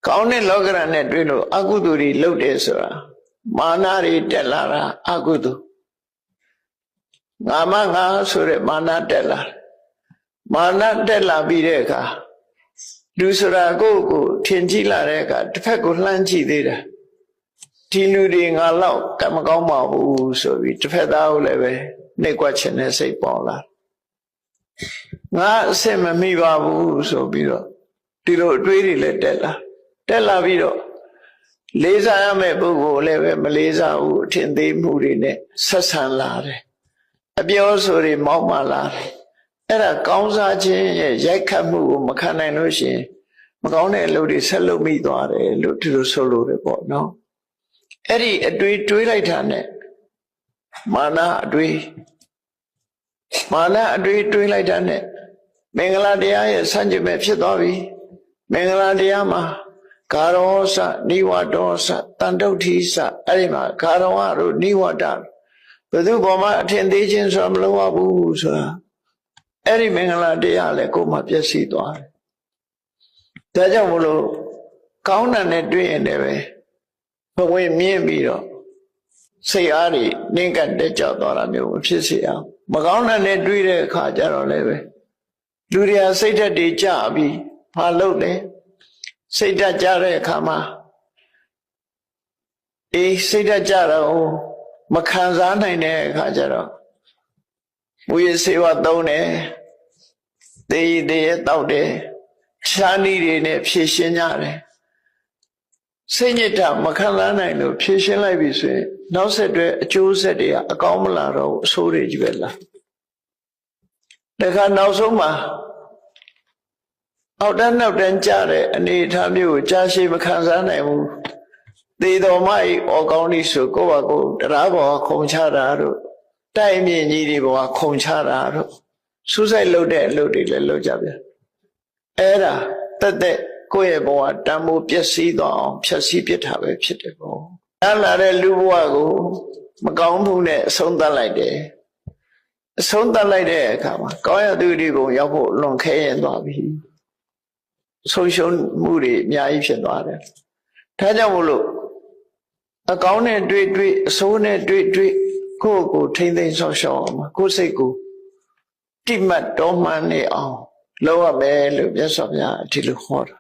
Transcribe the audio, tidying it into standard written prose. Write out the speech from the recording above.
ကောင်းတဲ့လောကရနဲ့တွေ့လို့အကုသိုလ်တွေလုပ်တယ်ဆိုတာမာနတွေတက်လာတာအကုသိုလ်ငါမှငါဆိုတဲ့မာနတက်လာမာနတက်လာပြီးတဲ့အခါလူဆိုတာကိုယ့်ကိုထင်ကြည့်လာတဲ့အခါတစ်ဖက်ကိုလှမ်းကြည့်သေးတယ်ဒီလူတွေငါတော့ကံမကောင်းပါဘူးဆိုပြီးတစ်ဖက်သားကိုလည်းပဲနှိပ်ကွက်ခြင်းနဲ့စိတ်ပေါ်လာငါအစ်မမိပါဘူးဆိုပြီးတော့ဒီလိုအတွေးတွေလည်းတက်လာပြီးတော့လေးစားရမယ့်ပုဂ္ဂိုလ်လည်းပဲမလေးစားဘူးအထင်သေးမှုတွေနဲ့ဆက်ဆံလာတယ်အပြောဆိုတွေမောက်မှလာတယ်အဲ့ဒါကောင်းစားခြင်းရဲ့ရိုက်ခတ်မှုကိုမခံနိုင်လို့ရှိရင်မကောင်းတဲ့အလုပ်တွေဆက်လုပ်မိသွားတယ်လို့ဒီလိုဆိုလို့ရပေါ့နော်အဲ့ဒီအတွေးတွေးလိုက်တာနဲ့မာနအတွေးတွေးလိုက်တာနဲ့မင်္ဂလာတရားရဲ့ဆန့်ကျင်ဘက်ဖြစ်သွားပြီမင်္ဂလာတရားမှာကာရောစနိဝတောစတန်တုဋ္ဌိစအဲ့ဒီမှာကာရောဝတို့နိဝတဘယ်သူပေါ်မှာအထင်သေးခြင်းဆိုတာမလုပ်ရဘူးဆိုတာအဲ့ဒီမင်္ဂလာတရားလည်းကိုယ်မှပျက်စီးသွားတယ်ဒါကြောင့်မလို့ကောင်းတာနဲ့တွေ့ရင်လည်းဘဝင်မြင့်ပြီးတော့စိတ်အားတွေနှင်းကပ်တက်ကြောက်သွားတာမျိုးမဖြစ်စေအောင်မကောင်းတာနဲ့တွေ့တဲ့အခါကျတော့လည်းပဲလူတွေကစိတ်ဓာတ်တွေကြပြီးမလုပ်တယ်စိတ်ဓာတ်ကြတဲ့အခါမှာစိတ်ဓာတ်ကြတော့မခံစားနိုင်တဲ့အခါကျတော့မူရစေဝသုံးတယ်တေးတောက်တယ်ရှားနည်းတွေနဲ့ဖြည့်ရှင်းကြတယ်စိတ်ညစ်တာမခံစားနိုင်လို့ဖြည့်ရှင်းလိုက်ပြီဆိုရင်နောက်ဆက်တွဲအကျိုးဆက်တွေကအကောင်းမလာတော့အဆိုးတွေကြီးပဲလားတခါနောက်ဆုံးမှာအောက်တန်းနောက်တန်းကြတဲ့အနေအထားမျိုးကိုကြာရှည်မခံစားနိုင်ဘူးသေတော်မ၏ဩကောင်းဤဆိုကိုယ့်ဘာကိုတရားပေါ်ခုံချတာတို့တိုက်မြင့်ကြီးတွေပေါ်ခုံချတာတို့စူးစိုက်လုပ်တဲ့အလုပ်တွေလည်းလုပ်ကြပြန်အဲ့ဒါတက်ကိုယ့်ရဲ့ဘဝတန်ဖိုးပျက်စီးသွားအောင်ဖြတ်စည်းပစ်တာပဲဖြစ်တယ်ပေါ့အဲ့လာတဲ့လူဘဝကိုမကောင်းမှုနဲ့အဆုံးသတ်လိုက်တယ်အဆုံးသတ်လိုက်တဲ့အခါမှာကောင်းရသူတွေကိုရောက်ဖို့လွန်ခဲရင်သွားပြီဆုံးရှုံးမှုတွေအများကြီးဖြစ်သွားတယ်ဒါကြောင့်မို့လို့အကောင်းနဲ့တွေ့အဆိုးနဲ့တွေ့ကိုယ့်ကိုထိမ့်သိမ်းဆောက်ရှောက်အောင်ကိုယ်စိတ်ကိုတိမှတ်တော်မှန်နေအောင်လုပ်ရမယ်လို့မြတ်စွာဘုရားဒီလိုဟောတာ